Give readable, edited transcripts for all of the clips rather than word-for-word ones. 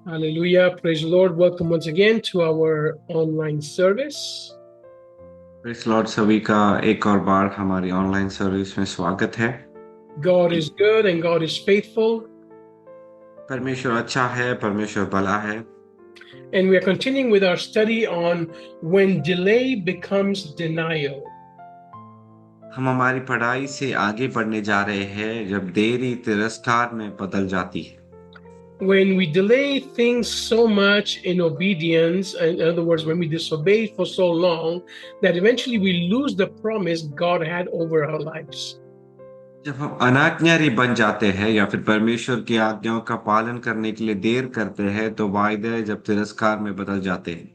Hallelujah. Praise the Lord. Welcome once again to our online service. Press Lord सभी का एक और बार हमारी ऑनलाइन सर्विस में स्वागत है। God is good and God is faithful. परमेश्वर अच्छा है, परमेश्वर भला है। And we are continuing with our study on when delay becomes denial. हम हमारी पढ़ाई से आगे बढ़ने जा रहे हैं जब देरी तिरस्कार में बदल जाती है। When we delay things so much in obedience, in other words, when we disobey for so long that eventually we lose the promise God had over our lives. जब हम अनाज्ञाकारी बन जाते हैं या फिर परमेश्वर की आज्ञाओं का पालन करने के लिए देर करते हैं तो वायदे जब तिरस्कार में बदल जाते हैं।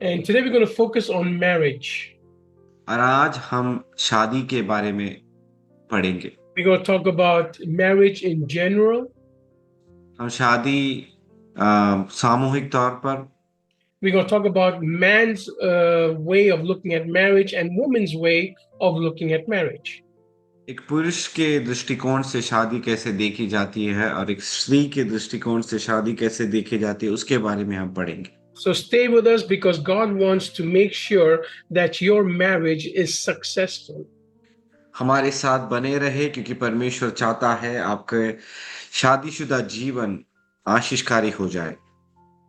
And today we're going to focus on marriage. और आज हम शादी के बारे में पढ़ेंगे। We're going to talk about marriage in general. हम शादी सामूहिक तौर पर, We're going to talk about man's way of looking at marriage and woman's way of looking at marriage. एक पुरुष के दृष्टिकोण से शादी कैसे देखी जाती है और एक स्त्री के दृष्टिकोण से शादी कैसे देखी जाती है उसके बारे में हम पढ़ेंगे। So stay with us because God wants to make sure that your marriage is successful. हमारे साथ बने रहे क्योंकि परमेश्वर चाहता है आपके शादीशुदा जीवन आशीषकारी हो जाए।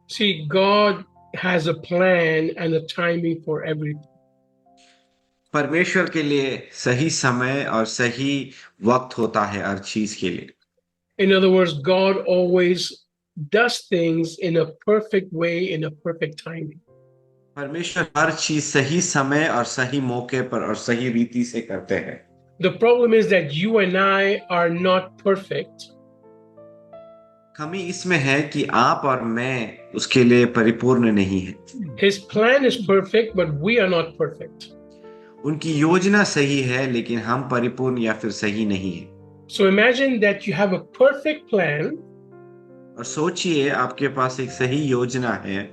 See, God has a plan and a timing for everything. परमेश्वर के लिए सही समय और सही वक्त होता है हर चीज के लिए। In other words, God always does things in a perfect way, in a perfect timing. परमेश्वर हर चीज सही समय और सही मौके पर और सही रीति से करते हैं। The problem is that you and I are not perfect. कमी इसमें है कि आप और मैं उसके लिए परिपूर्ण नहीं है। His plan is perfect, but we are not perfect. उनकी योजना सही है लेकिन हम परिपूर्ण या फिर सही नहीं है। So imagine that you have a perfect plan, और सोचिए आपके पास एक सही योजना है,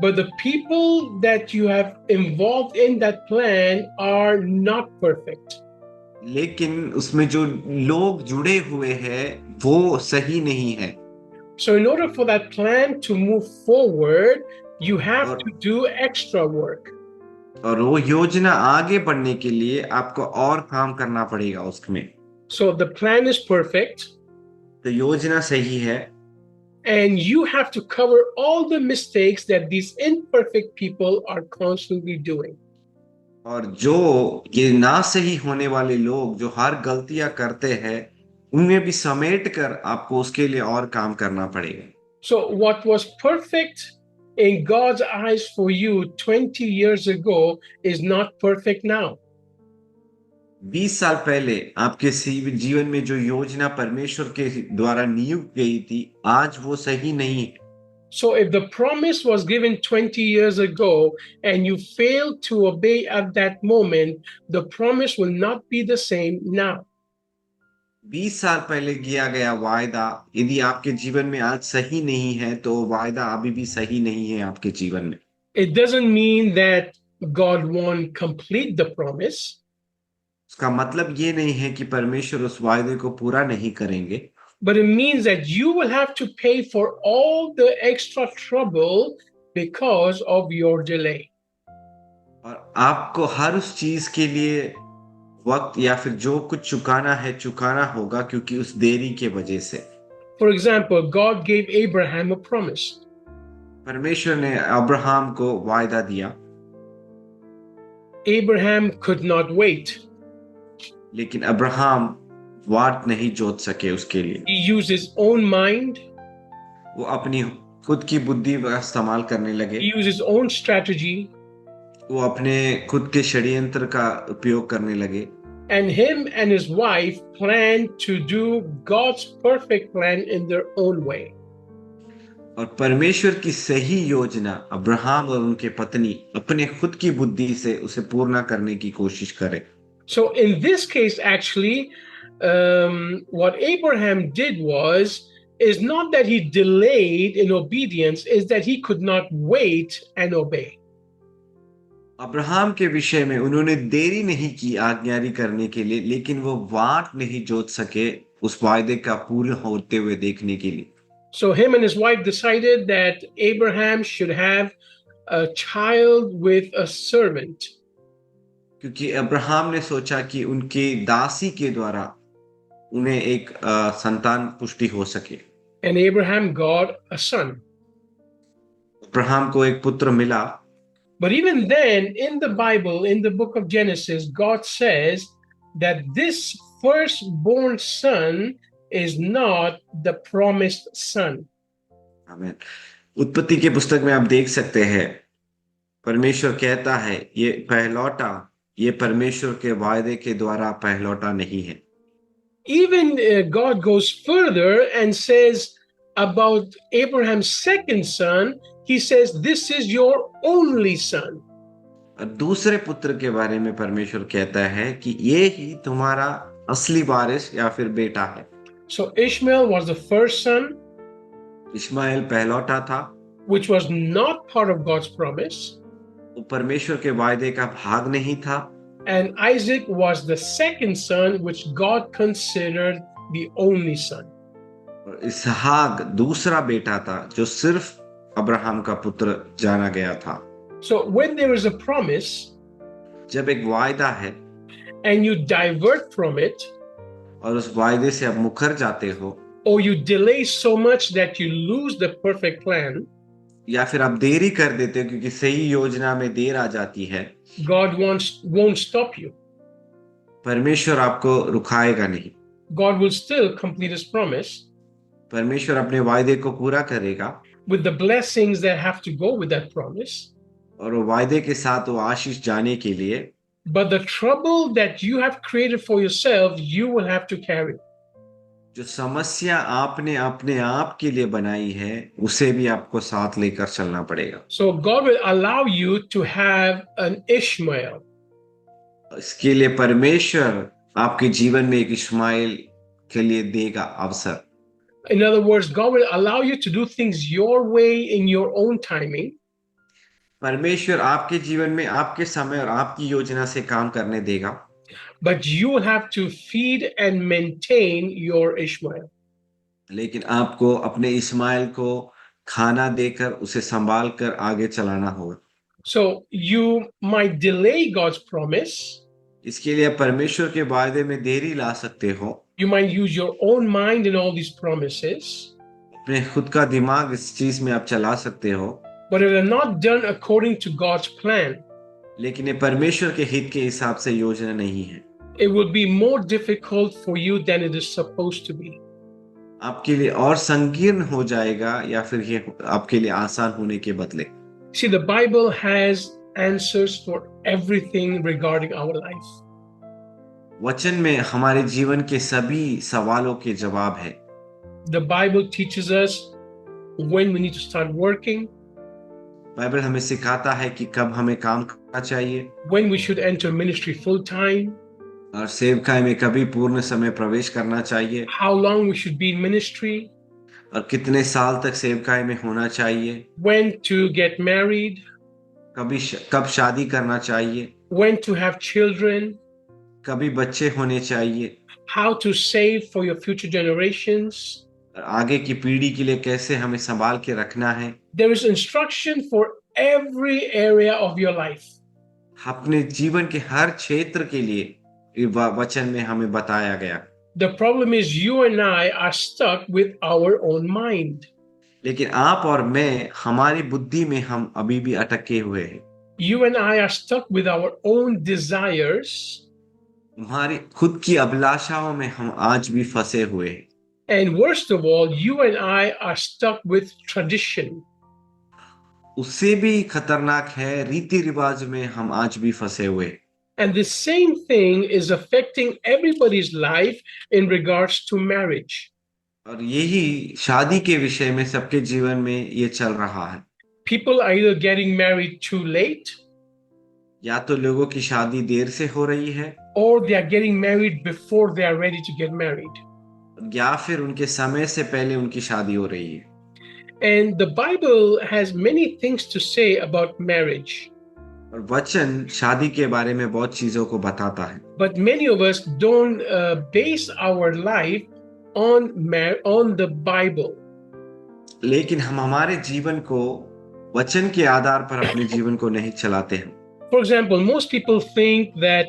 but the people that you have involved in that plan are not perfect. लेकिन उसमें जो लोग जुड़े हुए हैं वो सही नहीं है। So in order for that plan to move forward, you have और, to do extra work. और वो योजना आगे बढ़ने के लिए आपको और काम करना पड़ेगा उसमें। So the plan is perfect, तो योजना सही है and you have to cover all the mistakes that these imperfect people are constantly doing. और जो ये ना सही होने वाले लोग जो हर गलतियां करते हैं उनमें भी समेट कर आपको उसके लिए और काम करना पड़ेगा। So what was perfect in God's eyes for you 20 years ago is not perfect now. 20 साल पहले आपके जीवन में जो योजना परमेश्वर के द्वारा नियुक्त गई थी आज वो सही नहीं है। So if the promise was given 20 years ago and you failed to obey at that moment, the promise will not be the same now. 20 साल पहले किया गया वायदा यदि आपके जीवन में आज सही नहीं है तो वायदा अभी भी सही नहीं है आपके जीवन में। It doesn't mean that God won't complete the promise. उसका मतलब ये नहीं है कि परमेश्वर उस वायदे को पूरा नहीं करेंगे, But it means that you will have to pay for all the extra trouble because of your delay. और आपको हर उस चीज के लिए वक्त या फिर जो कुछ चुकाना है चुकाना होगा क्योंकि उस देरी के वजह से। For example, God gave Abraham a promise. परमेश्वर ने अब्राहम को वायदा दिया, Abraham could not wait. लेकिन अब्राहम वाट नहीं जोत सके उसके लिए। He used his own mind. वो अपनी खुद की बुद्धि का इस्तेमाल करने लगे। He used his own strategy. वो अपने खुद के षड्यंत्र का उपयोग करने लगे। And him and his wife planned to do God's perfect plan in their own way. और परमेश्वर की सही योजना अब्राहम और उनके पत्नी अपने खुद की बुद्धि से उसे पूर्ण करने की कोशिश करें। So in this case, actually, what Abraham did is not that he delayed in obedience, is that he could not wait and obey. Abraham के विषय में उन्होंने देरी नहीं की आज्ञाकारी करने के लिए, लेकिन वो वाट नहीं जोत सके उस वायदे का पूर्ण होते हुए देखने के लिए। So him and his wife decided that Abraham should have a child with a servant. क्योंकि अब्राहम ने सोचा कि उनकी दासी के द्वारा उन्हें एक संतान पुष्टि हो सके। And Abraham got a son. Abraham को एक पुत्र मिला। But even then, in the Bible, in the book of Genesis, God says that this firstborn son is not the promised son. आमीन। उत्पत्ति के पुस्तक में आप देख सकते हैं, परमेश्वर कहता है ये पहलौटा, ये परमेश्वर के वायदे के द्वारा पहलौटा नहीं है। Even God goes further and says about Abraham's second son, he says, this is your only son. और दूसरे पुत्र के बारे में परमेश्वर कहता है कि ये ही तुम्हारा असली वारिस या फिर बेटा है। So Ishmael was the first son, Ishmael पहलौटा था, which was not part of God's promise. वो परमेश्वर के वायदे का भाग नहीं था। And Isaac was the second son, which God considered the only son. और इसहाक दूसरा बेटा था जो सिर्फ अब्राहम का पुत्र जाना गया था। So when there is a promise जब एक वायदा है and you divert from it, और उस वायदे से आप मुकर जाते हो, or you delay so much that you lose the perfect plan, या फिर आप देरी कर देते हो क्योंकि सही योजना में देर आ जाती है, God won't stop you. परमेश्वर आपको रुकाएगा नहीं। God will still complete his promise परमेश्वर अपने वायदे को पूरा करेगा with the blessings that have to go with that promise. और वो वायदे के साथ वो आशीष जाने के लिए, But the trouble that you have created for yourself, you will have to carry. जो समस्या आपने अपने आप के लिए बनाई है उसे भी आपको साथ लेकर चलना पड़ेगा। So God will allow you to have an Ishmael. इसके लिए परमेश्वर आपके जीवन में एक इश्माएल के लिए देगा अवसर। In other words, God will allow you to do things your way in your own timing. परमेश्वर आपके जीवन में आपके समय और आपकी योजना से काम करने देगा, But you will have to feed and maintain your Ishmael. लेकिन आपको अपने इस्माइल को खाना देकर उसे संभाल कर आगे चलाना होगा। So you might delay God's promise. इसके लिए आप परमेश्वर के वायदे में देरी ला सकते हो। You might use your own mind in all these promises. अपने खुद का दिमाग इस चीज में आप चला सकते हो, But if they're not done according to God's plan, लेकिन ये परमेश्वर के हित के हिसाब से योजना नहीं है। it will be more difficult for you than it is supposed to be. आपके लिए और संकीर्ण हो जाएगा या फिर ये आपके लिए आसान होने के बदले। See, the Bible has answers for everything regarding our life. वचन में हमारे जीवन के सभी सवालों के जवाब है। The Bible teaches us when we need to start working, Bible हमें सिखाता है कि कब हमें काम करना चाहिए when we should enter ministry full time, और सेवकाई में कभी पूर्ण समय प्रवेश करना चाहिए how long we should be in ministry, और कितने साल तक सेवकाई में होना चाहिए, when to get married, कब शादी करना चाहिए, when to have children, कभी बच्चे होने चाहिए, how to save for your future generations. और आगे की पीढ़ी के लिए कैसे हमें संभाल के रखना है। There is instruction for every area of your life. अपने जीवन के हर क्षेत्र के लिए वचन में हमें बताया गया। The problem is you and I are stuck with our own mind. लेकिन आप और मैं हमारी बुद्धि में हम अभी भी अटके हुए हैं। You and I are stuck with our own desires. हमारी खुद की अभिलाषाओं में हम आज भी फंसे हुए हैं। And worst of all, you and I are stuck with tradition. उससे भी खतरनाक है, रीति रिवाज में हम आज भी फंसे हुए हैं। And the same thing is affecting everybody's life in regards to marriage. और यही शादी के विषय में सबके जीवन में ये चल रहा है। People are either getting married too late, या तो लोगों की शादी देर से हो रही है, or they are getting married before they are ready to get married. या फिर उनके समय से पहले उनकी शादी हो रही है। And the Bible has many things to say about marriage. और वचन शादी के बारे में बहुत चीजों को बताता है। But many of us don't base our life on the Bible. लेकिन हम हमारे जीवन को वचन के आधार पर अपने जीवन को नहीं चलाते हैं। For example, most people think that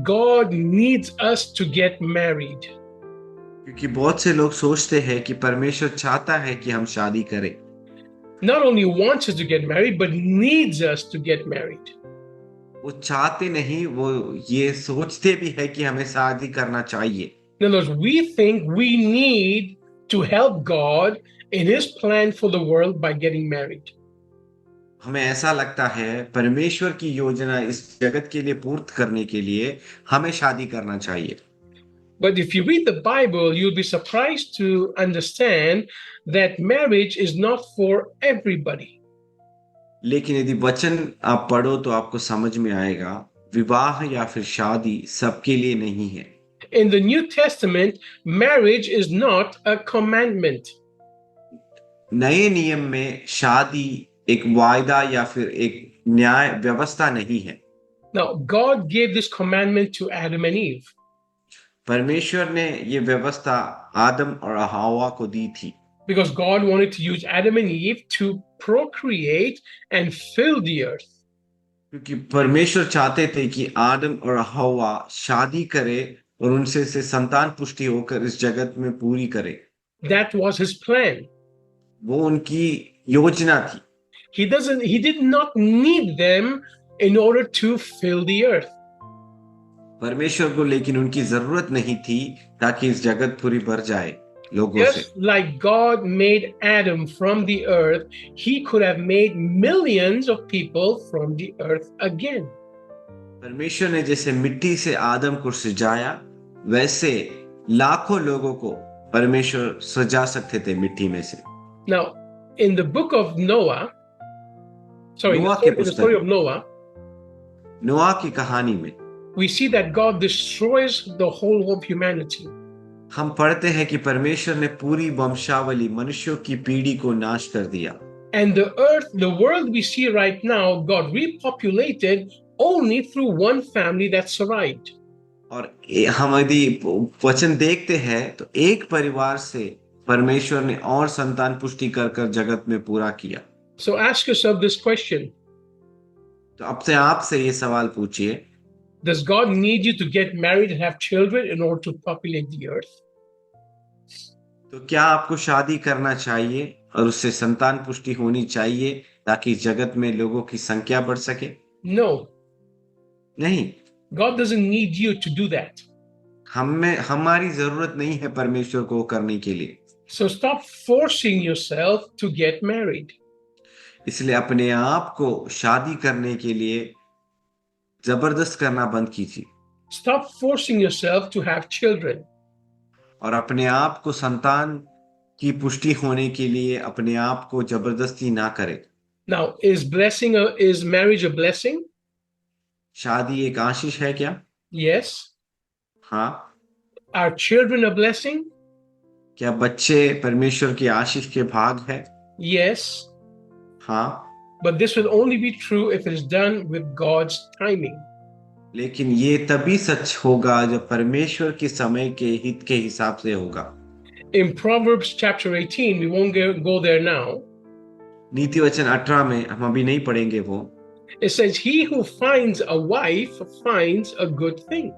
God needs us to get married. क्योंकि बहुत से लोग सोचते हैं कि परमेश्वर चाहता है कि हम शादी करें। Not only wants us to get married, but needs us to get married. वो चाहते नहीं, वो ये सोचते भी है कि हमें शादी करना चाहिए। In other words, we think we need to help God in His plan for the world by getting married. हमें ऐसा लगता है परमेश्वर की योजना इस जगत के लिए पूर्त करने के लिए हमें शादी करना चाहिए। But if you read the Bible, you'll be surprised to understand that marriage is not for everybody. लेकिन यदि वचन आप पढ़ो तो आपको समझ में आएगा, विवाह या फिर शादी सबके लिए नहीं है। In the New Testament, marriage is not a commandment. नए नियम में शादी एक वायदा या फिर एक न्याय व्यवस्था नहीं है। Now, God gave this commandment to Adam and Eve. परमेश्वर ने ये व्यवस्था आदम और हव्वा को दी थी, Because God wanted to use Adam and Eve to procreate and fill the earth. क्योंकि परमेश्वर चाहते थे कि आदम और हव्वा शादी करे और उनसे से संतान पुष्टि होकर इस जगत में पूरी करे। That was His plan. वो उनकी योजना थी। He did not need them in order to fill the earth. परमेश्वर को लेकिन उनकी जरूरत नहीं थी ताकि इस जगत पूरी भर जाए लोगों से। Just like God made Adam from the earth, He could have made millions of people from the earth again. परमेश्वर ने जैसे मिट्टी से आदम को सजाया, वैसे लाखों लोगों को परमेश्वर सजा सकते थे मिट्टी में से। Now, in the book of Noah, in the story of Noah, नोआ की कहानी में we see that God destroys the whole of humanity. हम पढ़ते हैं कि परमेश्वर ने पूरी वंशावली मनुष्यों की पीढ़ी को नाश कर दिया। And the world we see right now, God repopulated only through one family that survived. और हम यदि वचन देखते हैं तो एक परिवार से परमेश्वर ने और संतान पुष्टि कर कर जगत में पूरा किया। So ask yourself this question. तो अब से आपसे ये सवाल पूछिए, Does God need you to get married and have children in order to populate the earth? तो क्या आपको शादी करना चाहिए और उससे संतान पुष्टि होनी चाहिए ताकि जगत में लोगों की संख्या बढ़ सके? No. नहीं। God doesn't need you to do that. हमारी जरूरत नहीं है परमेश्वर को करने के लिए। So stop forcing yourself to get married. इसलिए अपने आप को शादी करने के लिए जबरदस्त करना बंद कीजिए। Stop forcing yourself to have children. और अपने आप को संतान की पुष्टि होने के लिए अपने आप को जबरदस्ती ना करें। Now, is marriage a blessing? शादी एक आशीष है क्या? Yes. हाँ। Are children a blessing? क्या बच्चे परमेश्वर की आशीष के भाग है? Yes. हाँ। But this will only be true if it is done with God's timing. लेकिन ये तभी सच होगा जब परमेश्वर के समय के हित के हिसाब से होगा। In Proverbs chapter 18, we won't go there now. नीति वचन 18 में हम अभी नहीं पढ़ेंगे वो। It says, "He who finds a wife finds a good thing."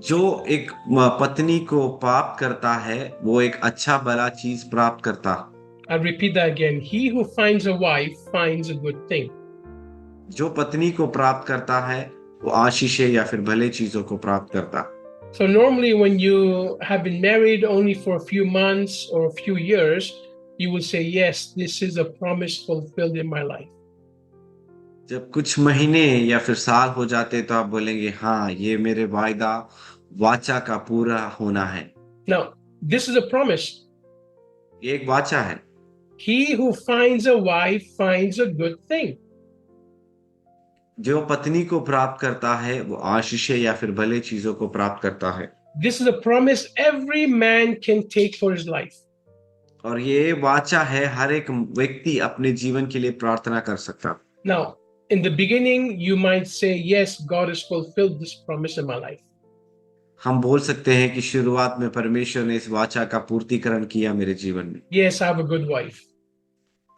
जो एक पत्नी को प्राप्त करता है वो एक अच्छा भला चीज प्राप्त करता। I'll repeat that again. He who finds a wife finds a good thing. जो पत्नी को प्राप्त करता है वो आशीष या फिर भले चीजों को प्राप्त करता। So normally when you have been married only for a few months or a few years, you will say, yes, this is a promise fulfilled in my life. जब कुछ महीने या फिर साल हो जाते तो आप बोलेंगे, हाँ ये मेरे वाचा का पूरा होना है। Now, this is a promise. ये एक वाचा है। He who finds a wife finds a good thing. जो पत्नी को प्राप्त करता है वो आशीष या फिर भले चीजों को प्राप्त करता है। This is a promise every man can take for his life. और ये वाचा है हर एक व्यक्ति अपने जीवन के लिए प्रार्थना कर सकता। Now, in the beginning, you might say, yes, God has fulfilled this promise in my life. हम बोल सकते हैं कि शुरुआत में परमेश्वर ने इस वाचा का पूर्तिकरण किया मेरे जीवन में। Yes, I have a good wife.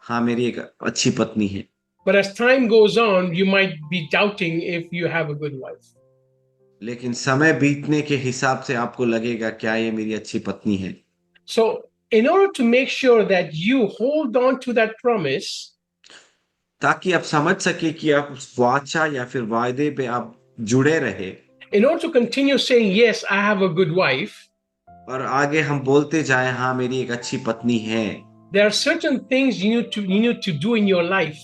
हाँ, मेरी एक अच्छी पत्नी है। But as time goes on, you might be doubting if you have a good wife. लेकिन समय बीतने के हिसाब से आपको लगेगा क्या ये मेरी अच्छी पत्नी है। So, in order to make sure that you hold on to that promise, ताकि आप समझ सके कि आप उस वाचा या फिर वायदे पे आप जुड़े रहे, in order to continue saying, Yes, I have a good wife, और आगे हम बोलते जाए हाँ मेरी एक अच्छी पत्नी है, there are certain things you need to do in your life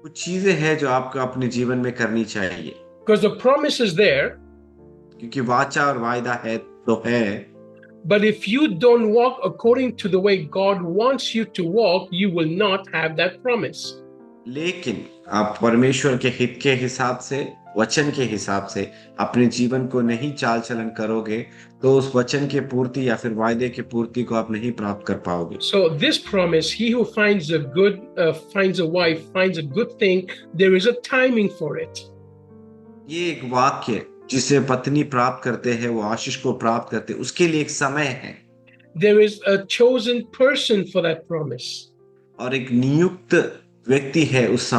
कुछ चीजें हैं जो आपको अपने जीवन में करनी चाहिए, because the promise is there. क्योंकि वाचा और वायदा है तो है, But if you don't walk according to the way God wants you to walk, you will not have that promise. लेकिन आप परमेश्वर के हित के हिसाब से, वचन के हिसाब से अपने जीवन को नहीं चाल चलन करोगे तो उस वचन के पूर्ति या फिर वायदे के पूर्ति को आप नहीं प्राप्त कर पाओगे। So this promise, he who finds a wife, finds a good thing. There is a timing for it. ये एक वाक्य जिसे पत्नी प्राप्त करते हैं, वो आशीष को प्राप्त करते हैं, उसके लिए एक समय है There is a chosen person for that promise. और एक नियुक्त व्यक्ति है उस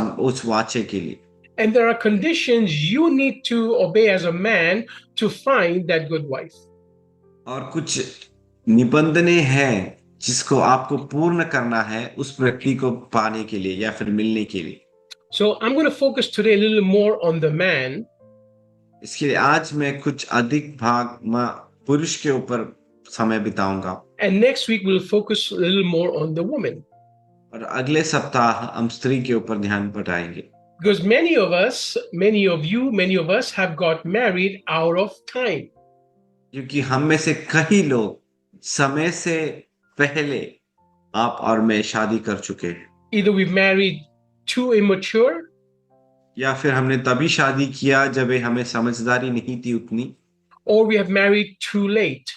वाचे के लिए। And there are conditions you need to obey as a man to find that good wife. और कुछ निबंधने हैं जिसको आपको पूर्ण करना है उस व्यक्ति को पाने के लिए या फिर मिलने के लिए। So I'm going to focus today a little more on the man. इसके लिए आज मैं कुछ अधिक भाग पुरुष के ऊपर समय बिताऊंगा And next week we'll focus a little more on the woman. और अगले सप्ताह हम स्त्री के ऊपर ध्यान बढ़ाएंगे। Because many of us have got married out of time. क्योंकि हम में से कई लोग समय से पहले आप और मैं शादी कर चुके हैं। Either we married too immature, या फिर हमने तभी शादी किया जब हमें समझदारी नहीं थी उतनी, or we have married too late.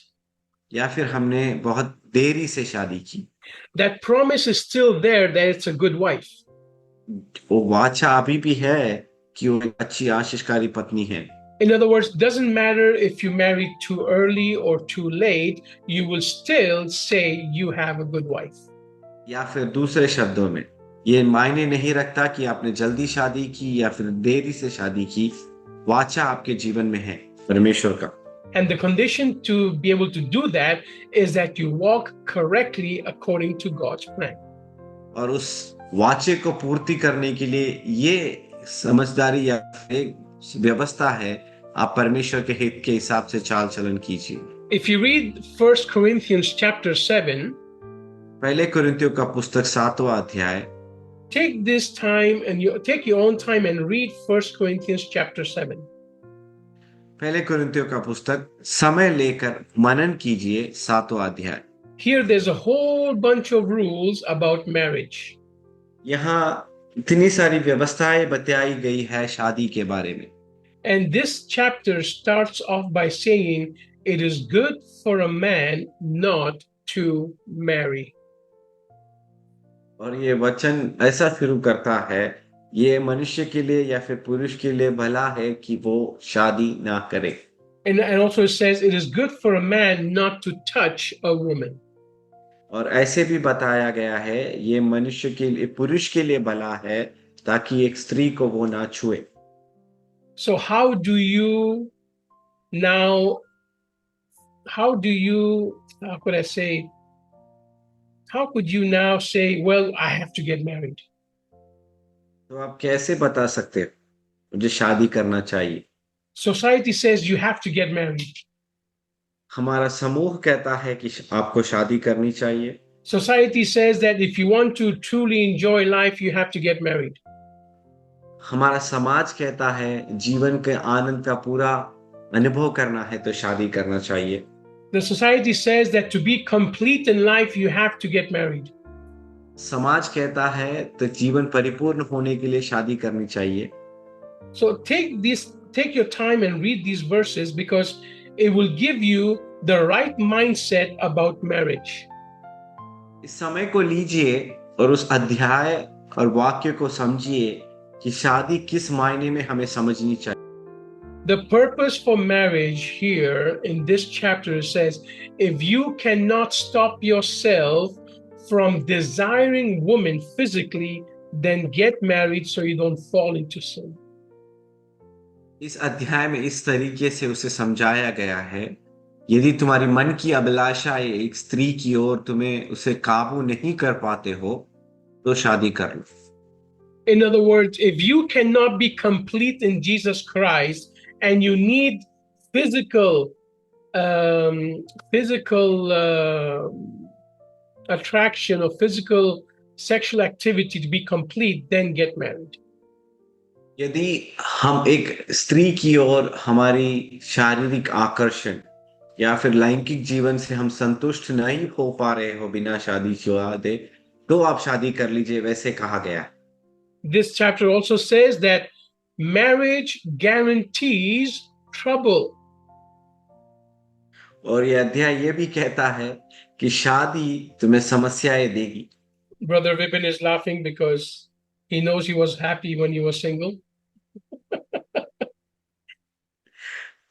या फिर हमने बहुत देरी से शादी की। That promise is still there that it's a good wife. वो वाचा अभी भी है कि वो एक अच्छी आशीषकारी पत्नी है। In other words, doesn't matter if you married too early or too late, you will still say you have a good wife. या फिर दूसरे शब्दों में ये मायने नहीं रखता कि आपने जल्दी शादी की या फिर देरी से शादी की, वाचा आपके जीवन में है परमेश्वर का। And the condition to be able to do that is that you walk correctly according to God's plan. और उस वाचे को पूर्ति करने के लिए ये समझदारी या एक व्यवस्था है, आप परमेश्वर के हित के हिसाब से चाल चलन कीजिए। If you read 1 Corinthians chapter 7, पहले कुरिन्थियों का पुस्तक 7वां अध्याय, take this time and you take your own time and read 1 Corinthians chapter 7. पहले कुरिन्थियों का पुस्तक समय लेकर मनन कीजिए 7वां अध्याय। Here there's a whole bunch of rules about marriage. यहाँ इतनी सारी व्यवस्थाएं बताई गई है शादी के बारे में। And this chapter starts off by saying it is good for a man not to marry. और ये वचन ऐसा शुरू करता है, ये मनुष्य के लिए या फिर पुरुष के लिए भला है कि वो शादी ना करे। And also it says it is good for a man not to touch a woman. और ऐसे भी बताया गया है ये मनुष्य के लिए, पुरुष के लिए भला है ताकि एक स्त्री को वो ना छुए। So how could you now say, well, I have to get married? तो आप कैसे बता सकते हो मुझे शादी करना चाहिए? Society says you have to get married. हमारा समूह कहता है कि आपको शादी करनी चाहिए। Society says that if you want to truly enjoy life, you have to get married. हमारा समाज कहता है जीवन के आनंद का पूरा अनुभव करना है तो शादी करना चाहिए। The society says that to be complete in life, you have to get married. समाज कहता है तो जीवन परिपूर्ण होने के लिए शादी करनी चाहिए। So take your time and read these verses because it will give you the right mindset about marriage. इस समय को लीजिए और उस अध्याय और वाक्य को समझिए कि शादी किस मायने में हमें समझनी चाहिए। The purpose for marriage here in this chapter says, if you cannot stop yourself from desiring women physically, then get married so you don't fall into sin. इस अध्याय में इस तरीके से उसे समझाया गया है, यदि तुम्हारी मन की अभिलाषा है एक स्त्री की ओर, तुम्हें उसे काबू नहीं कर पाते हो, तो शादी कर लो। In other words, if you cannot be complete in Jesus Christ and you need physical attraction or physical sexual activity to be complete, then get married. यदि हम एक स्त्री की ओर हमारी शारीरिक आकर्षण या फिर लैंगिक जीवन से हम संतुष्ट नहीं हो पा रहे हो बिना शादी शुदे, तो आप शादी कर लीजिए, वैसे कहा गया है। This chapter also says that marriage guarantees trouble. और यह अध्याय ये भी कहता है कि शादी तुम्हें समस्याएं देगी। Brother Vipin is laughing because he knows he was happy when he was single.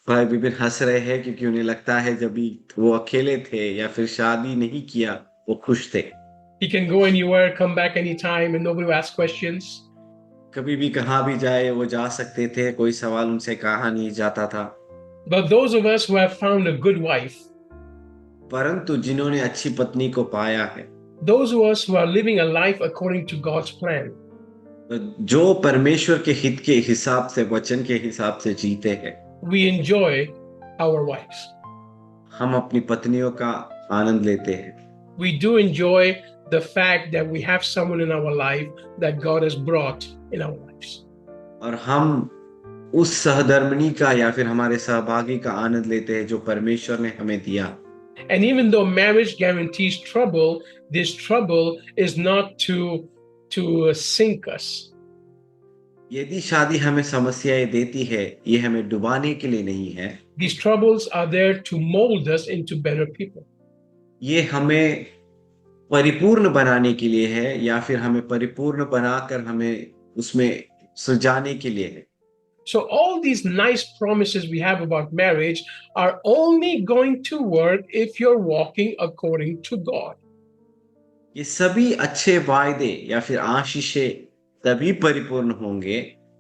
भाई विपिन हंस रहे हैं क्योंकि उन्हें लगता है जब भी वो अकेले थे या फिर शादी नहीं किया, वो खुश थे। He can go anywhere, come back anytime, and nobody will ask questions. कभी भी कहाँ भी जाए वो जा सकते थे, कोई सवाल उनसे कहा नहीं जाता था। But those of us who have found a good wife, परंतु जिन्होंने अच्छी पत्नी को पाया है, those of us who are living a life according to God's plan, जो परमेश्वर के हित के हिसाब से, वचन के हिसाब से जीते हैं, we enjoy our wives. हम अपनी पत्नियों का आनंद लेते हैं। We do enjoy the fact that we have someone in our life that God has brought in our lives. और हम उस सहधर्मिणी का या फिर हमारे सहभागी का आनंद लेते हैं जो परमेश्वर ने हमें दिया। And even though marriage guarantees trouble, this trouble is not to sink us. यदि शादी हमें समस्याएं देती है, ये हमें डुबाने के लिए नहीं है। These troubles are there to mold us into better people. ये हमें परिपूर्ण बनाने के लिए है या फिर हमें परिपूर्ण बनाकर हमें उसमें सजाने के लिए है। So all these nice promises we have about marriage are only going to work if you're walking according to God. ये सभी अच्छे वायदे या फिर आशीषें तभी परिपूर्ण होंगे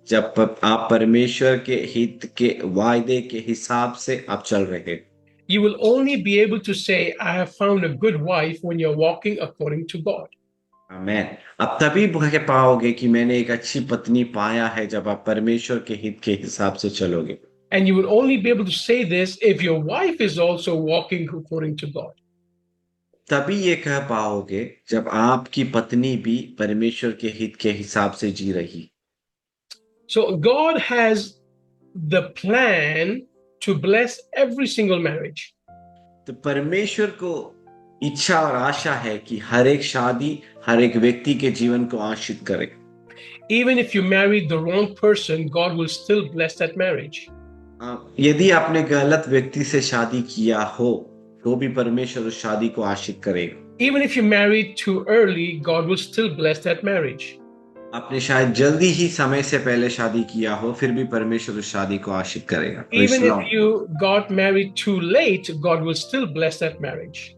जब आप परमेश्वर के हित के वायदे के हिसाब से आप चल रहे हैं। You will only be able to say, I have found a good wife when you're walking according to God. आमेन। आप तभी कह पाओगे कि मैंने एक अच्छी पत्नी पाया है जब आप परमेश्वर के हित के हिसाब से चलोगे। And you will only be able to say this if your wife is also walking according to God. तभी ये कह पाओगे जब आपकी पत्नी भी परमेश्वर के हित के हिसाब से जी रही। So God has the plan to bless every single marriage. तो परमेश्वर को इच्छा और आशा है कि हर एक शादी हर एक व्यक्ति के जीवन को आशीष करे। Even if you married the wrong person, God will still bless that marriage. यदि आपने गलत व्यक्ति से शादी किया हो, तो भी परमेश्वर उस शादी को आशीष करेगा। Even if you married too early, God will still bless that marriage. आपने शायद जल्दी ही समय से पहले शादी किया हो, फिर भी परमेश्वर उस शादी को आशीष करेगा। Even if you got married too late, God will still bless that marriage.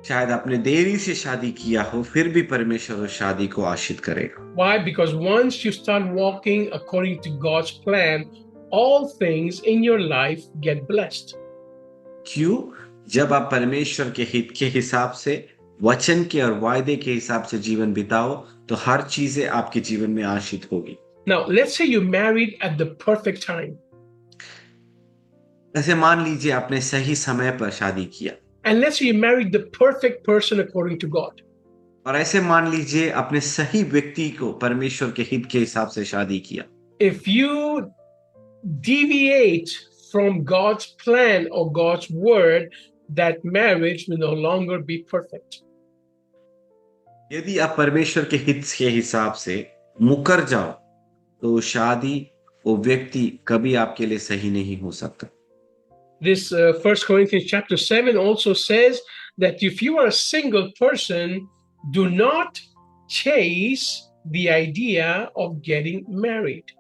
शायद आपने देरी से शादी किया हो, फिर भी परमेश्वर उस शादी को आशीष करेगा। Why? Because once you start walking according to God's plan, all things in your life get blessed. क्यों? जब आप परमेश्वर के हित के हिसाब से, वचन के और वायदे के हिसाब से जीवन बिताओ, तो हर चीजें आपके जीवन में आशीष होगी। Now, let's say you married at the perfect time. ऐसे मान लीजिए आपने सही समय पर शादी किया। And let's say you married the perfect person according to God. और ऐसे मान लीजिए आपने सही व्यक्ति को परमेश्वर के हित के हिसाब से शादी किया। If you deviate from God's plan or God's word, that marriage will no longer be perfect. यदि आप परमेश्वर के हित के हिसाब से मुकर जाओ, तो शादी वो व्यक्ति कभी आपके लिए सही नहीं हो सकता। This 1 Corinthians chapter 7 also says that if you are a single person, do not chase the idea of getting married.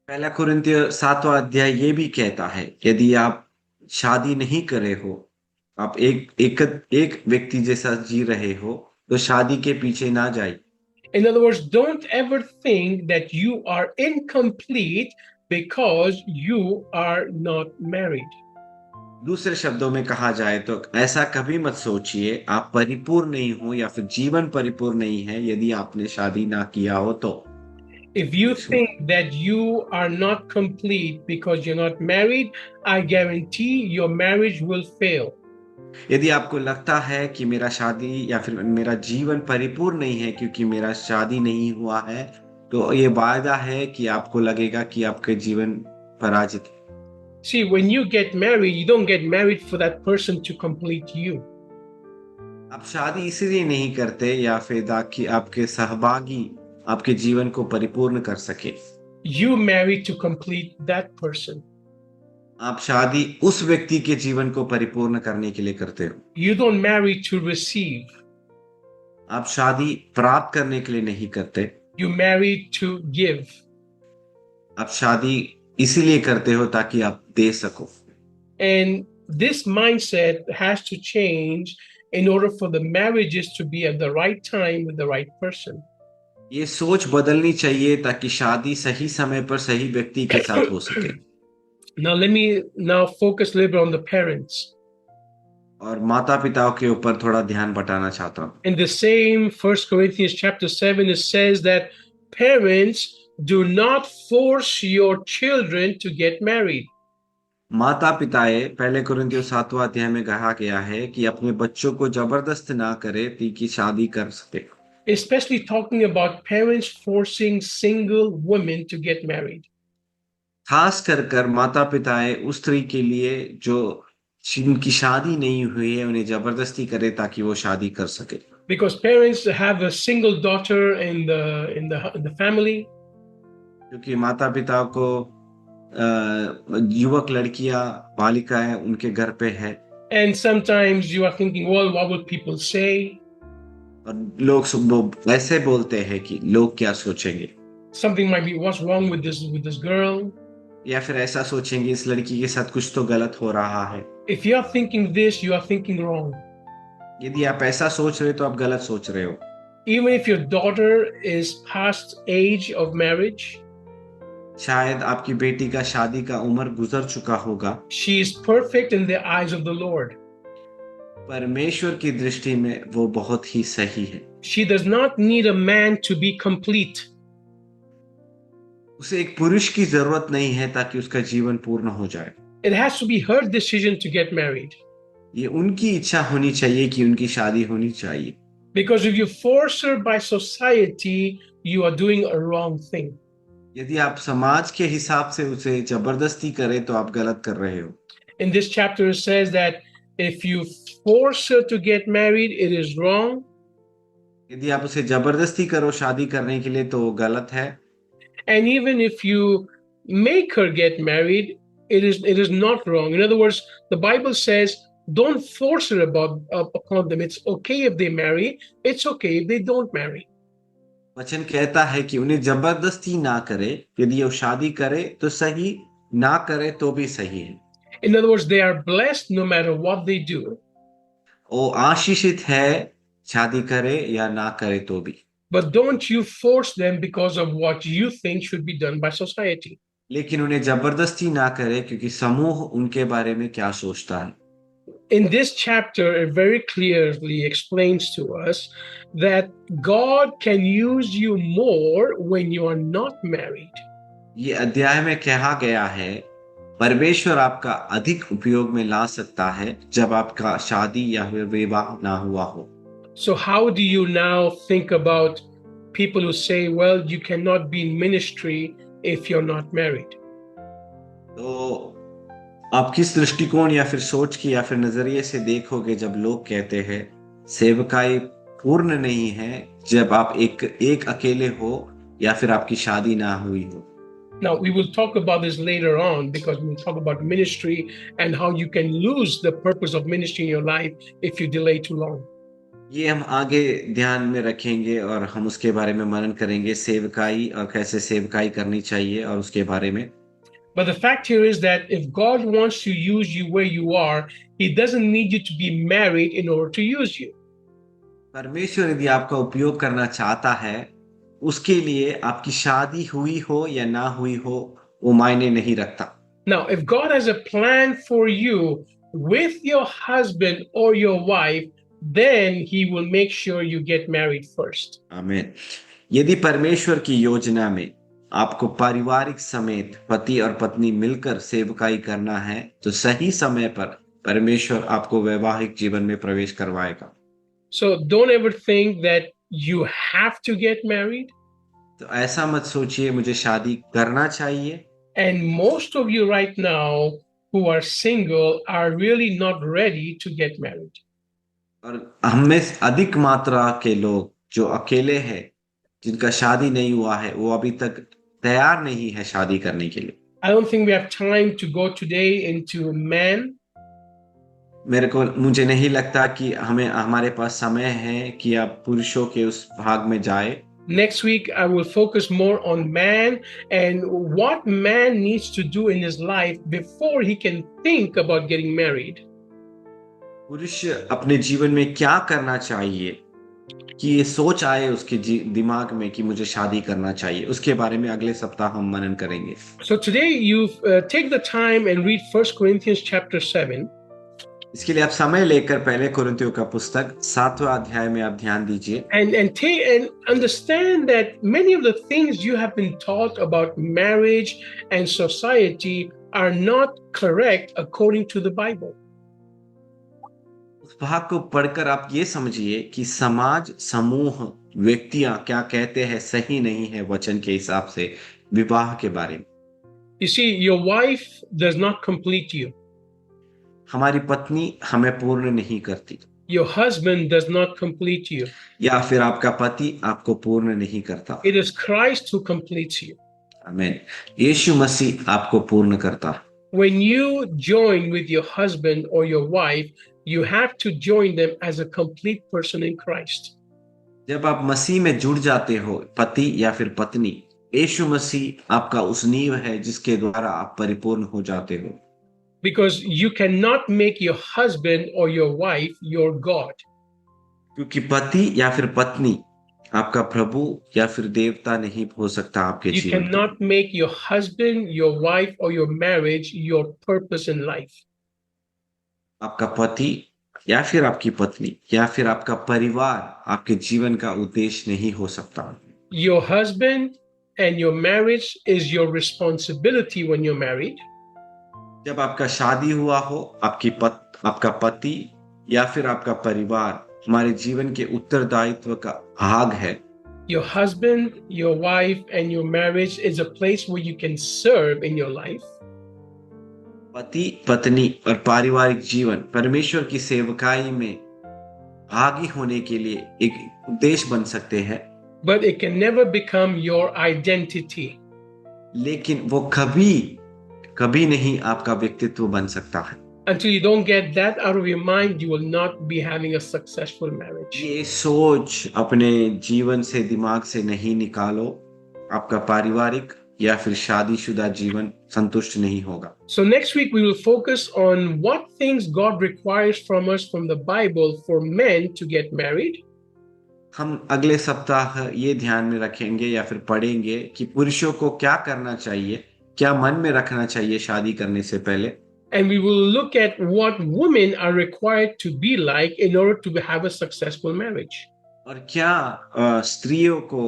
पहला कुरिन्थियों 7वां अध्याय ये भी कहता है, यदि आप शादी नहीं करे हो, आप एक व्यक्ति जैसा जी रहे हो, तो शादी के पीछे ना जाइए। In other words, don't ever think that you are incomplete because you are not married. दूसरे शब्दों में कहा जाए तो ऐसा कभी मत सोचिए आप परिपूर्ण नहीं हो या फिर जीवन परिपूर्ण नहीं है यदि आपने शादी ना किया हो तो। If you think that you are not complete because you're not married, I guarantee your marriage will fail. यदि आपको लगता है कि मेरा शादी या फिर मेरा जीवन परिपूर्ण नहीं है क्योंकि मेरा शादी नहीं हुआ है, तो ये वायदा है कि आपको लगेगा कि आपके जीवन पराजित है। See, when you get married, you don't get married for that person to complete you. आप शादी इसीलिए नहीं करते या फिर ताकि आपके सहभागी आपके जीवन को परिपूर्ण कर सके। You marry to complete that person. आप शादी उस व्यक्ति के जीवन को परिपूर्ण करने के लिए करते हो। You don't marry to receive. आप शादी प्राप्त करने के लिए नहीं करते। You marry to give. आप शादी इसीलिए करते हो ताकि आप दे सको। And this mindset has to change in order for the marriages to be at the right time with the right person. ये सोच बदलनी चाहिए ताकि शादी सही समय पर सही व्यक्ति के साथ हो सके। Now let me now focus a little bit on the parents. और माता पिताओं के ऊपर थोड़ा ध्यान बटाना चाहता हूँ। In the same 1 Corinthians chapter 7, it says that parents do not force your children to get married. माता पिताएं पहले कुरिन्थियों 7वां अध्याय में कहा गया है कि अपने बच्चों को जबरदस्त ना करे कि शादी कर सके। Especially talking about parents forcing single women to get married. खास कर माता पिताएं उस स्त्री के लिए जो जिनकी शादी नहीं हुई है उन्हें जबरदस्ती करे ताकि वो शादी कर सके। Because parents have a single daughter in the family. क्योंकि माता पिता को युवक लड़कियां बालिकाएं उनके घर पे है। And sometimes you are thinking, well, what will people say? और लोग ऐसे बोलते हैं कि लोग क्या सोचेंगे। Something might be, what's wrong with this girl? या फिर ऐसा सोचेंगे इस लड़की के साथ कुछ तो गलत हो रहा है। If you are thinking this, you are thinking wrong. यदि आप ऐसा सोच रहे हो तो आप गलत सोच रहे हो। Even if your daughter is past age of marriage, शायद आपकी बेटी का शादी का उम्र गुजर चुका होगा। she is perfect in the eyes of the Lord. परमेश्वर की दृष्टि में वो बहुत ही सही है। She does not need a man to be complete. उसे एक पुरुष की जरूरत नहीं है ताकि उसका जीवन पूर्ण हो जाए। It has to be her decision to get married. ये उनकी इच्छा होनी चाहिए कि उनकी शादी होनी चाहिए। Because if you force her by society, you are doing a wrong thing. यदि आप समाज के हिसाब से उसे जबरदस्ती करें तो आप गलत कर रहे हो। In this chapter, it says that if you force her to get married, it is wrong. यदि आप उसे जबरदस्ती करो शादी करने के लिए तो वो गलत है। And even if you make her get married, it is not wrong. In other words, the Bible says, don't force her upon them. It's okay if they marry. It's okay if they don't marry. वचन कहता है कि उन्हें जबरदस्ती ना करे, यदि वो शादी करे तो सही, ना करे तो भी सही है। In other words, they are blessed no matter what they do. वो आशीषित है शादी करे या ना करे तो भी। But don't you force them because of what you think should be done by society. लेकिन उन्हें जबरदस्ती ना करे क्योंकि समूह उनके बारे में क्या सोचता है। In this chapter, it very clearly explains to us that God can use you more when you are not married. ये अध्याय में कहा गया है परमेश्वर आपका अधिक उपयोग में ला सकता है जब आपका शादी या फिर विवाह ना हुआ हो। So how do you now think about people who say, well, you cannot be in ministry if you're not married? तो आप किस दृष्टिकोण या फिर सोच की या फिर नजरिए से देखोगे जब लोग कहते हैं सेवकाई पूर्ण नहीं है जब आप एक अकेले हो या फिर आपकी शादी ना हुई हो। Now, we will talk about this later on because we'll talk about ministry and how you can lose the purpose of ministry in your life if you delay too long. ये हम आगे ध्यान में रखेंगे और हम उसके बारे में मनन करेंगे, सेवकाई और कैसे सेवकाई करनी चाहिए और उसके बारे में। But the fact here is that if God wants to use you where you are, He doesn't need you to be married in order to use you. परमेश्वर यदि आपका उपयोग करना चाहता है, उसके लिए आपकी शादी हुई हो या ना हुई हो, वो मायने नहीं रखता। Now, if God has a plan for you with your husband or your wife, then He will make sure you get married first. आमीन। यदि परमेश्वर की योजना में आपको पारिवारिक समेत पति और पत्नी मिलकर सेवकाई करना है, तो सही समय पर परमेश्वर आपको वैवाहिक जीवन में प्रवेश करवाएगा। So don't ever think that you have to get married. तो ऐसा मत सोचिए मुझे शादी करना चाहिए। And most of you right now who are single are really not ready to get married. और हम में अधिक मात्रा के लोग जो अकेले हैं, जिनका शादी नहीं हुआ है, वो अभी तक तैयार नहीं है शादी करने के लिए। I don't think we have time to go today into men. मुझे नहीं लगता कि हमारे पास समय है कि आप पुरुषों के उस भाग में जाए। Next week, I will focus more on man and what man needs to do in his life before he can think about getting married. पुरुष अपने जीवन में क्या करना चाहिए कि ये सोच आए उसके दिमाग में कि मुझे शादी करना चाहिए, उसके बारे में अगले सप्ताह हम मनन करेंगे। So today you take the time and read 1 Corinthians chapter 7. इसके लिए आप समय लेकर पहले कुरिन्थियों का पुस्तक 7वां अध्याय में आप ध्यान दीजिए। And understand that many of the things you have been taught about marriage and society are not correct according to the Bible. उस भाग को पढ़कर आप ये समझिए कि समाज, समूह, व्यक्तियां क्या कहते हैं सही नहीं है वचन के हिसाब से विवाह के बारे में। You see, your wife does not complete you. हमारी पत्नी हमें पूर्ण नहीं करती, Your husband does not complete you. या फिर आपका पति आपको पूर्ण नहीं करता। It is Christ who completes you. आमीन। यीशु मसीह आपको पूर्ण करता है। When you join with your husband or your wife, you have to join them as a complete person in Christ. जब आप मसीह में जुड़ जाते हो, पति या फिर पत्नी, यीशु मसीह आपका उस नींव है जिसके द्वारा आप परिपूर्ण हो जाते हो। Because you cannot make your husband or your wife your God. क्योंकि पति या फिर पत्नी आपका प्रभु या फिर देवता नहीं हो सकता आपके You जीवन में। cannot make your husband, your wife, or your marriage your purpose in life. आपका पति या फिर आपकी पत्नी या फिर आपका परिवार आपके जीवन का उद्देश्य नहीं हो सकता। Your husband and your marriage is your responsibility when you're married. जब आपका शादी हुआ हो, आपका पति या फिर आपका परिवार हमारे जीवन के उत्तरदायित्व का भाग है। Your husband, your wife, and your marriage is a place where you can serve in your life. पति, पत्नी और पारिवारिक जीवन परमेश्वर की सेवकाई में भागी होने के लिए एक उद्देश्य बन सकते हैं। But it can never become your identity. लेकिन वो कभी नहीं आपका व्यक्तित्व बन सकता है। Until you don't get that out of your mind, you will not be having a successful marriage. ये सोच अपने जीवन से, दिमाग से नहीं निकालो, आपका पारिवारिक या फिर शादीशुदा जीवन संतुष्ट नहीं होगा। So next week we will focus on what things God requires from us from the Bible for men to get married. हम अगले सप्ताह ये ध्यान में रखेंगे या फिर पढ़ेंगे कि पुरुषों को क्या करना चाहिए, क्या मन में रखना चाहिए शादी करने से पहले। And we will look at what women are required to be like in order to have a successful marriage. और क्या स्त्रियों को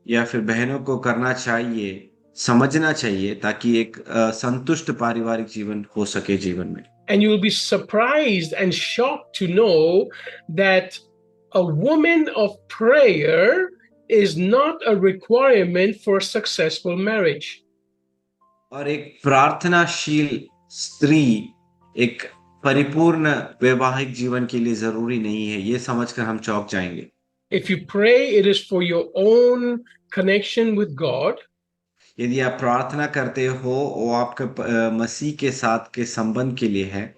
या फिर बहनों को करना चाहिए, समझना चाहिए ताकि एक संतुष्ट पारिवारिक जीवन हो सके जीवन में। And you will be surprised and shocked to know that a woman of prayer is not a requirement for a successful marriage. और एक प्रार्थनाशील स्त्री एक परिपूर्ण वैवाहिक जीवन के लिए जरूरी नहीं है, ये समझकर हम चौंक जाएंगे। If you pray, it is for your own connection with God. यदि आप प्रार्थना करते हो वो आपके मसीह के साथ के संबंध के लिए है।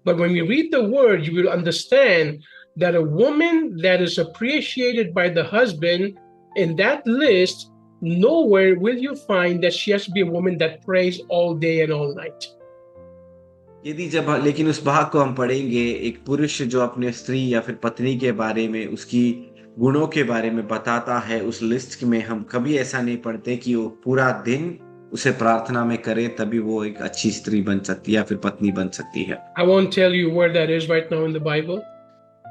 But when we read the word, you will understand that a woman that is appreciated by the husband, in that list, nowhere will you find that she has to be a woman that prays all day and all night. यदि जब लेकिन उस भाग को हम पढ़ेंगे, एक पुरुष जो अपने स्त्री या फिर पत्नी के बारे में, उसकी गुणों के बारे में बताता है, उस लिस्ट में हम कभी ऐसा नहीं पढ़ते कि वो पूरा दिन उसे प्रार्थना में करे, तभी वो एक अच्छी स्त्री बन सकती है या फिर पत्नी बन सकती है। I won't tell you where that is right now in the Bible,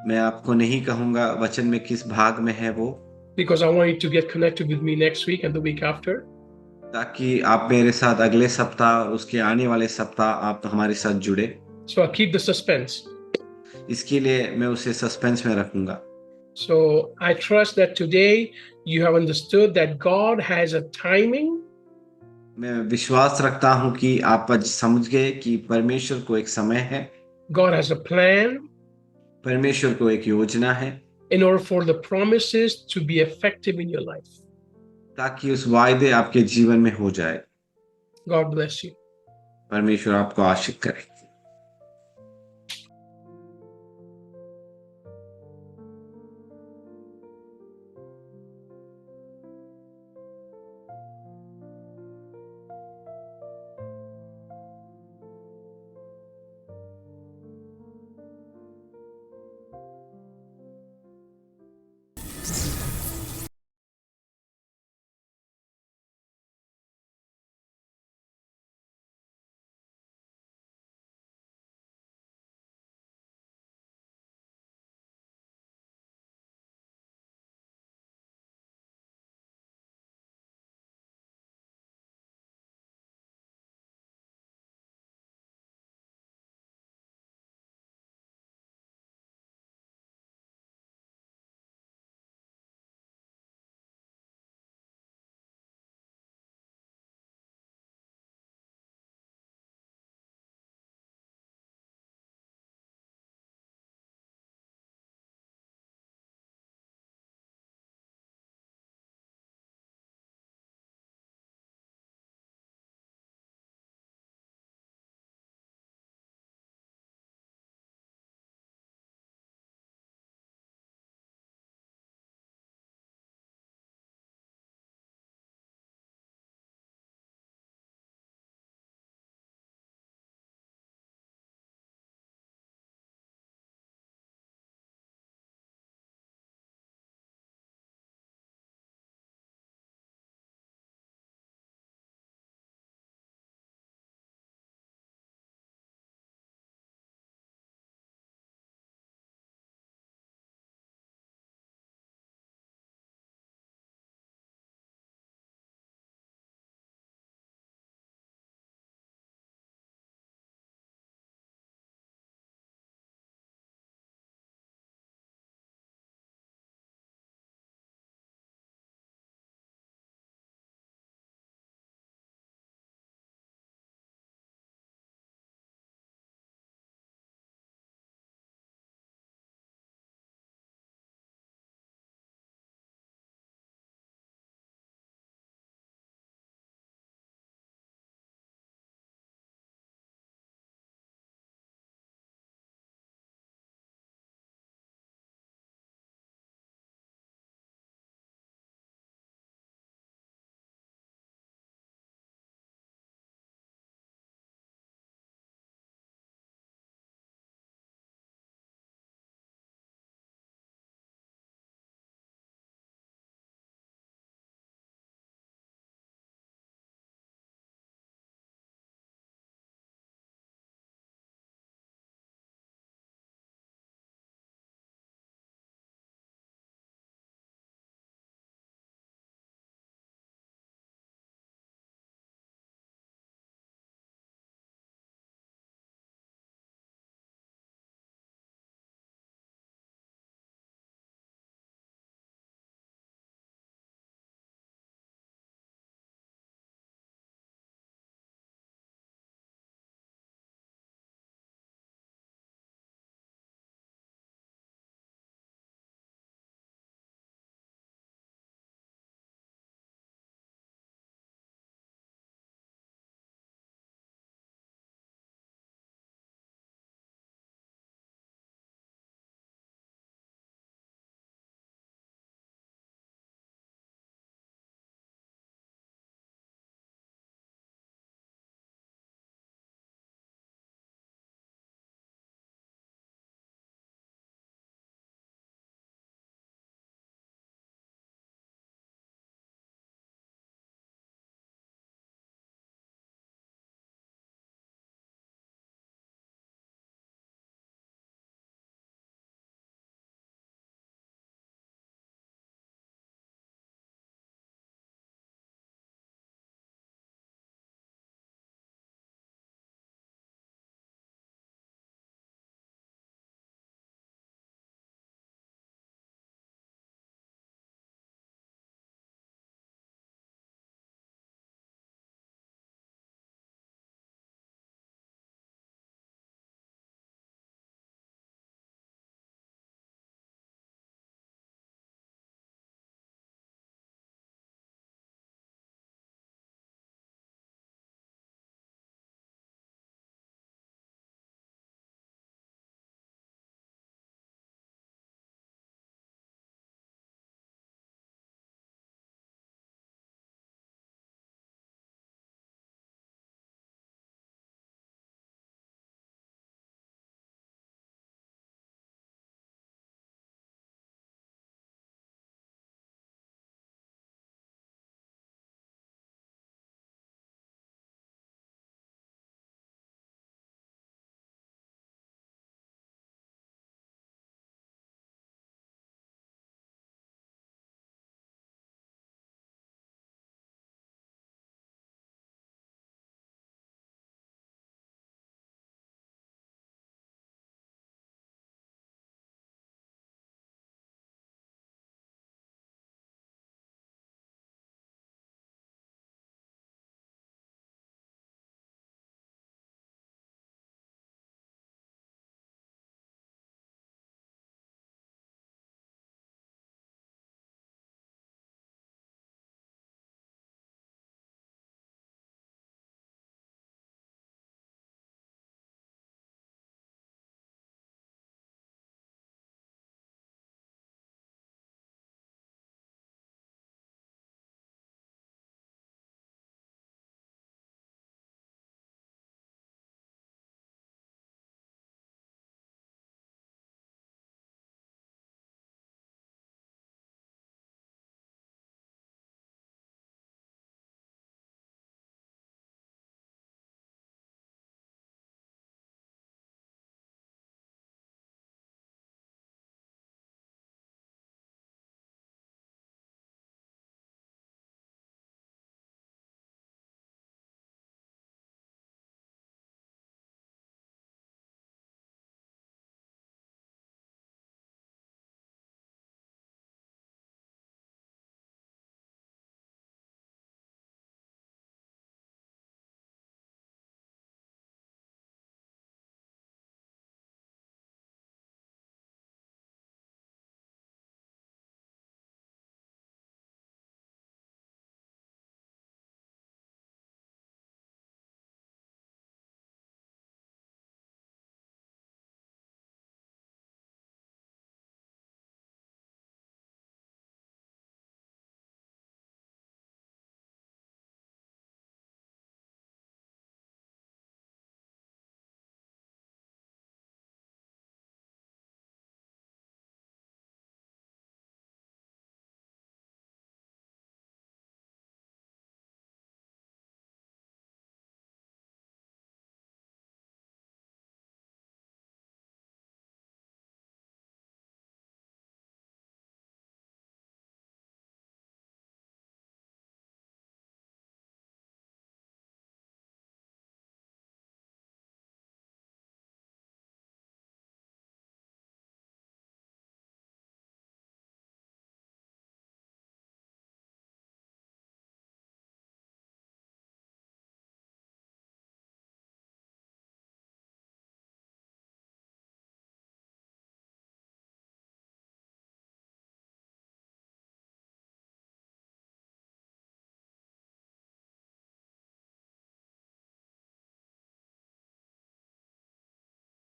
मैं आपको नहीं कहूंगा वचन में किस भाग में है वो, because I want you to get connected with me next week and the week after. ताकि आप मेरे साथ अगले सप्ताह और उसके आने वाले सप्ताह आप हमारे साथ जुड़े। So I'll keep the suspense. इसके लिए मैं उसे सस्पेंस में रखूंगा। So I trust that today you have understood that God has a timing. मैं विश्वास रखता हूं कि आप आज समझ गए कि परमेश्वर को एक समय है, God has a plan परमेश्वर को एक योजना है, in order for the promises to be effective in your life. ताकि उस वायदे आपके जीवन में हो जाए। God bless you. परमेश्वर आपको आशीष करे।